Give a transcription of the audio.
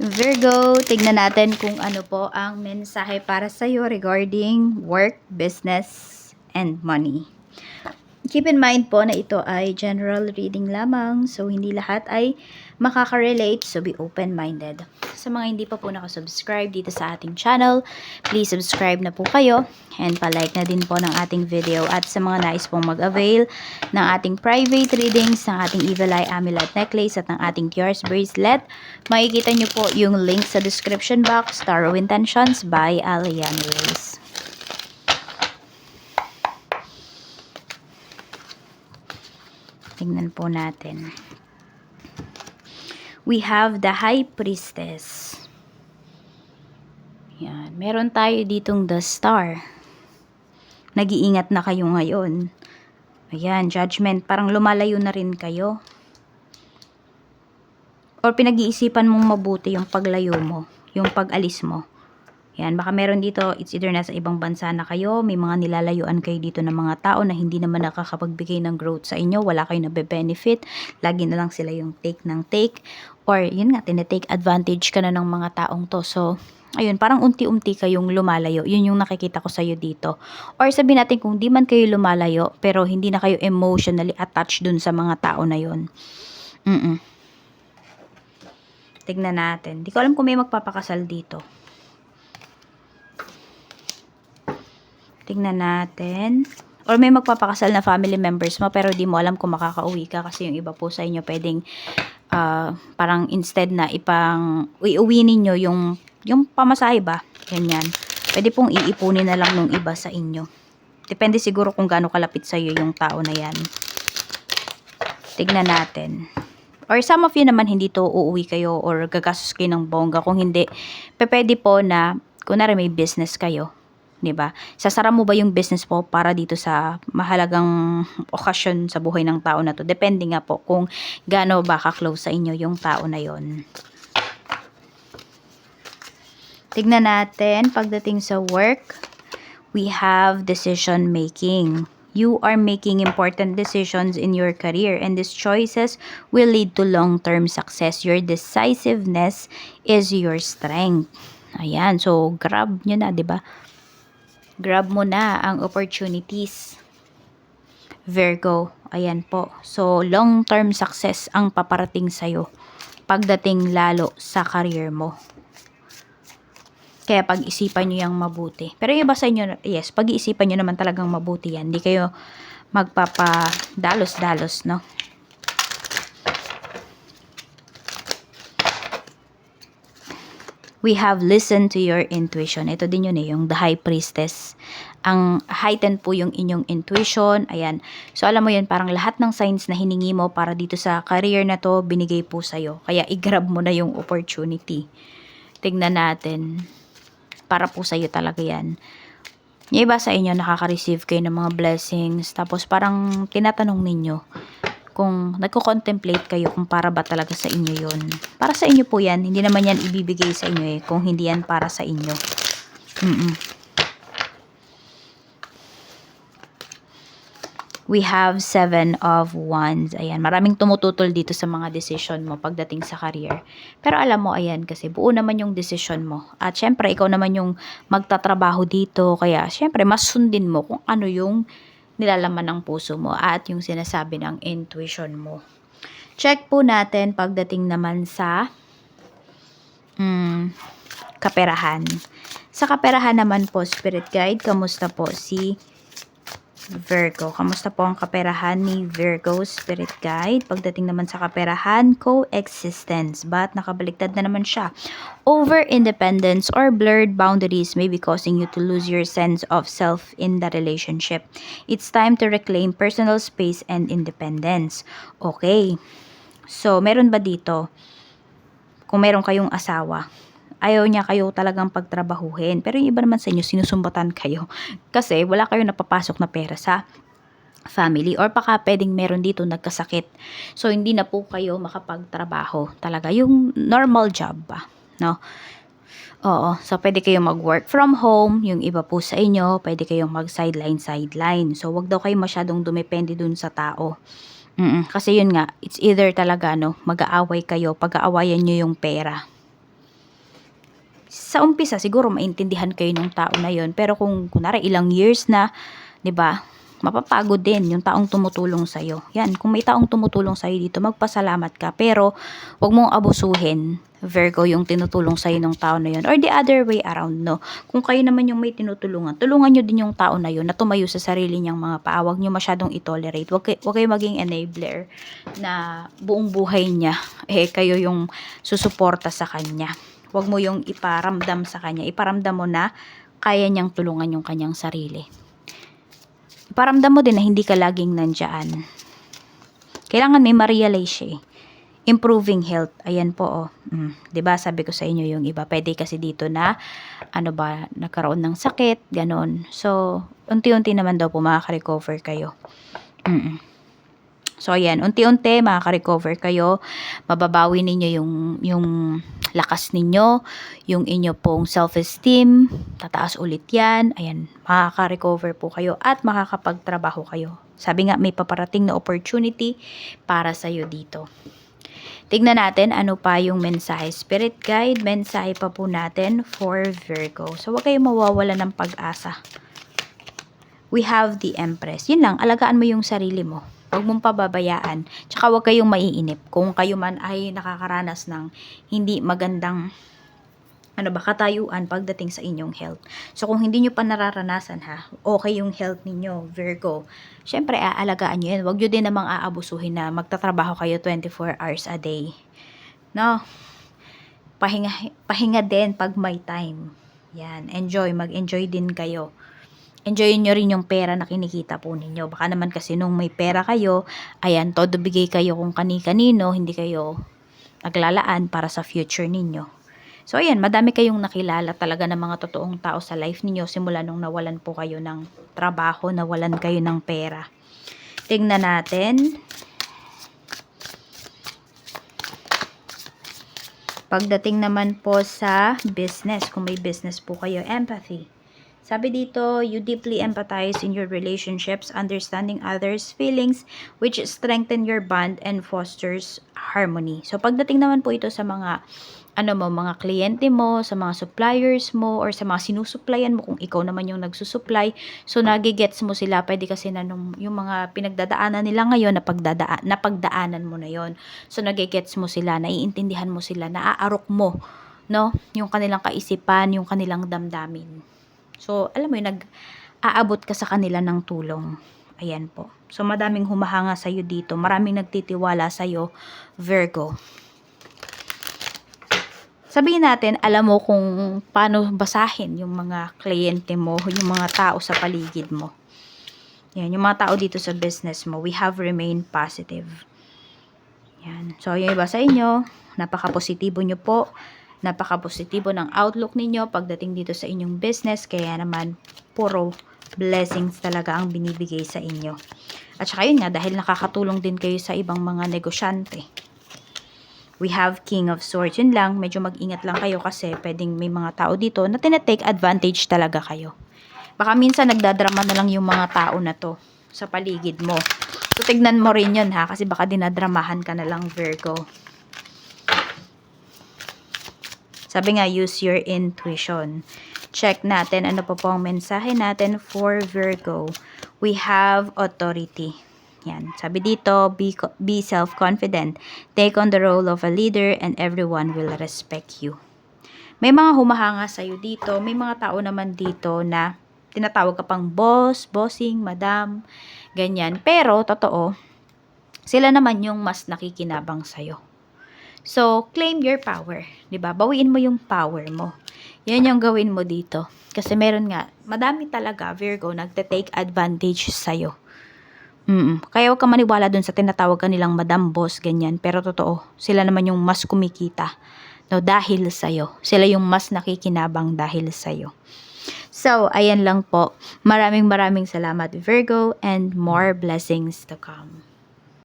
Virgo, tignan natin kung ano po ang mensahe para sa iyo regarding work, business, and money. Keep in mind po na ito ay general reading lamang, so hindi lahat ay makaka-relate, so be open-minded. Sa mga hindi pa po nakasubscribe dito sa ating channel, please subscribe na po kayo and palike na din po ng ating video. At sa mga nais pong mag-avail ng ating private readings, ng ating Evil Eye Amulet Necklace at ng ating Cures Bracelet, makikita nyo po yung link sa description box, Tarot Intentions by Alian Reyes. Tingnan po natin. We have the High Priestess. Yan. Meron tayo ditong the Star. Nag-iingat na kayo ngayon. Ayan, Judgment. Parang lumalayo na rin kayo. Or pinag-iisipan mong mabuti yung paglayo mo. Yung pag-alis mo. Yan, baka meron dito, it's either nasa ibang bansa na kayo, may mga nilalayuan kayo dito ng mga tao na hindi naman nakakapagbigay ng growth sa inyo, wala kayo nabe-benefit, lagi na lang sila yung take ng take, or yun nga, tinetake advantage ka na ng mga taong to. So, ayun, parang unti-unti kayong lumalayo, yun yung nakikita ko sa'yo dito. Or sabihin natin kung di man kayo lumalayo, pero hindi na kayo emotionally attached dun sa mga tao na yun. Tignan natin, di ko alam kung may magpapakasal dito. Tingnan natin. Or may magpapakasal na family members mo pero di mo alam kung makakauwi ka kasi yung iba po sa inyo pwedeng parang instead na iuwi ninyo yung pamasahe ba? Ganyan. Pwede pong iipunin na lang nung iba sa inyo. Depende siguro kung gaano kalapit sa iyo yung tao na yan. Tignan natin. Or some of you naman hindi to uuwi kayo or gagastos kayo ng bongga. Kung hindi, pwede po na kunwari may business kayo. Diba? Sasara mo ba yung business po para dito sa mahalagang okasyon sa buhay ng tao na to? Depende nga po kung gaano ba ka-close sa inyo yung tao na yon. Tignan natin pagdating sa work. We have decision making. You are making important decisions in your career and these choices will lead to long-term success. Your decisiveness is your strength. Ayan, so grab nyo na, diba? Grab mo na ang opportunities. Virgo, ayan po. So, long-term success ang paparating sa'yo pagdating lalo sa career mo. Kaya pag-isipan nyo yung mabuti. Pero yung iba sa inyo, yes, pag-iisipan nyo naman talagang mabuti yan. Hindi kayo magpapadalos-dalos, no? We have listened to your intuition. Ito din yun yung the High Priestess. Ang heightened po yung inyong intuition. Ayan. So, alam mo yun, parang lahat ng signs na hiningi mo para dito sa career na to, binigay po sa'yo. Kaya, i-grab mo na yung opportunity. Tignan natin. Para po sa'yo talaga yan. Yung iba sa inyo, nakaka-receive kayo ng mga blessings. Tapos, parang tinatanong ninyo kung nagko-contemplate kayo kung para ba talaga sa inyo yun. Para sa inyo po yan. Hindi naman yan ibibigay sa inyo kung hindi yan para sa inyo. We have 7 of Wands. Ayan, maraming tumututol dito sa mga decision mo pagdating sa career. Pero alam mo, ayan, kasi buo naman yung decision mo. At syempre, ikaw naman yung magtatrabaho dito. Kaya, syempre, mas sundin mo kung ano yung nilalaman ng puso mo at yung sinasabi ng intuition mo. Check po natin pagdating naman sa kaperahan. Sa kaperahan naman po, Spirit Guide, kamusta po si Virgo? Kamusta po ang kaperahan ni Virgo, Spirit Guide? Pagdating naman sa kaperahan, coexistence. But nakabaliktad na naman siya. Over-independence or blurred boundaries may be causing you to lose your sense of self in the relationship. It's time to reclaim personal space and independence. Okay. So, meron ba dito? Kung meron kayong asawa, ayaw niya kayo talagang pagtrabahuhin. Pero yung iba naman sa inyo, sinusumbatan kayo. Kasi wala kayo napapasok na pera sa family. Or baka pwedeng meron dito nagkasakit. So, hindi na po kayo makapagtrabaho. Talaga, yung normal job ba? No? Oo. So, pwede kayong mag-work from home. Yung iba po sa inyo, pwede kayong mag-sideline. So, wag daw kayo masyadong dumepende dun sa tao. Kasi yun nga, it's either talaga, no, mag-aaway kayo, pag-aawayan nyo yung pera. sa umpisa siguro maintindihan kayo ng tao na yon, pero kung kunwari ilang years na, 'di ba? Mapapagod din yung taong tumutulong sa iyo. Yan, kung may taong tumutulong sa iyo dito, magpasalamat ka, pero 'wag mong abusuhin, Virgo, yung tinutulong sa iyo ng tao na yon, or the other way around, no. Kung kayo naman yung may tinutulungan, tulungan niyo din yung tao na yon na tumayo sa sarili niyang mga paa. 'Wag niyo masyadong i-tolerate. 'Wag kayo maging enabler na buong buhay niya kayo yung susuporta sa kanya. Huwag mo yung iparamdam sa kanya. Iparamdam mo na kaya niyang tulungan yung kanyang sarili. Iparamdam mo din na hindi ka laging nandyan. Kailangan may ma-realize siya. Improving health. Ayan po, oh. 'Di ba sabi ko sa inyo yung iba, pwede kasi dito na nagkaroon ng sakit, ganon. So, unti-unti naman daw po makaka-recover kayo. So, ayan, unti-unti makaka-recover kayo. Mababawi ninyo yung lakas ninyo, yung inyo pong self-esteem, tataas ulit yan. Ayan, makaka-recover po kayo at makakapagtrabaho kayo. Sabi nga, may paparating na opportunity para sa'yo dito. Tignan natin ano pa yung mensahe. Spirit guide, mensahe pa po natin for Virgo. So, huwag kayong mawawala ng pag-asa. We have the Empress. Yun lang, alagaan mo yung sarili mo. Huwag mong pababayaan. Tsaka huwag kayong maiinip. Kung kayo man ay nakakaranas ng hindi magandang katayuan pagdating sa inyong health. So, kung hindi nyo pa nararanasan okay yung health ninyo, Virgo, syempre aalagaan nyo yan. Huwag nyo din namang aabusuhin na magtatrabaho kayo 24 hours a day. No? Pahinga din pag may time. Yan, mag-enjoy din kayo. Enjoyin nyo rin yung pera na kinikita po ninyo. Baka naman kasi nung may pera kayo, ayan, todo bigay kayo kung kani-kanino, hindi kayo naglalaan para sa future ninyo. So, ayan, madami kayong nakilala talaga ng mga totoong tao sa life ninyo simula nung nawalan po kayo ng trabaho, nawalan kayo ng pera. Tingnan natin. Pagdating naman po sa business, kung may business po kayo, empathy. Sabi dito, you deeply empathize in your relationships, understanding others' feelings, which strengthen your bond and fosters harmony. So, pagdating naman po ito sa mga mga kliyente mo, sa mga suppliers mo, or sa mga sinusupplyan mo, kung ikaw naman yung nagsusupply, so nagigets mo sila, pwede kasi na yung mga pinagdadaanan nila ngayon, napagdaanan mo na yon. So nagigets mo sila, naiintindihan mo sila, naaarok mo, no? Yung kanilang kaisipan, yung kanilang damdamin. So, alam mo yun, nag-aabot ka sa kanila ng tulong. Ayan po. So, madaming humahanga sa'yo dito, maraming nagtitiwala sa'yo, Virgo. Sabihin natin, alam mo kung paano basahin yung mga kliyente mo, yung mga tao sa paligid mo. Yan, yung mga tao dito sa business mo, we have remained positive. Yan. So, yung iba sa inyo, napaka-positibo nyo po. Napaka-positibo ng outlook ninyo pagdating dito sa inyong business. Kaya naman, puro blessings talaga ang binibigay sa inyo. At saka yun nga, dahil nakakatulong din kayo sa ibang mga negosyante. We have King of Swords. Yun lang, medyo mag-ingat lang kayo kasi pwedeng may mga tao dito na tinatake advantage talaga kayo. Baka minsan nagdadrama na lang yung mga tao na to sa paligid mo. So, tignan mo rin yun kasi baka dinadramahan ka na lang, Virgo. Sabi nga, use your intuition. Check natin ano pa po ang mensahe natin for Virgo. We have authority. Yan. Sabi dito, be self-confident. Take on the role of a leader and everyone will respect you. May mga humahanga sa'yo dito. May mga tao naman dito na tinatawag ka pang boss, bossing, madam, ganyan. Pero, totoo, sila naman yung mas nakikinabang sa'yo. So, claim your power. Diba? Bawiin mo yung power mo. Yan yung gawin mo dito. Kasi meron nga, madami talaga, Virgo, nagte-take advantage sa'yo. Kaya huwag ka maniwala dun sa tinatawag ka nilang madam, boss, ganyan. Pero totoo, sila naman yung mas kumikita. No, dahil sa'yo. Sila yung mas nakikinabang dahil sa'yo. So, ayan lang po. Maraming salamat, Virgo, and more blessings to come.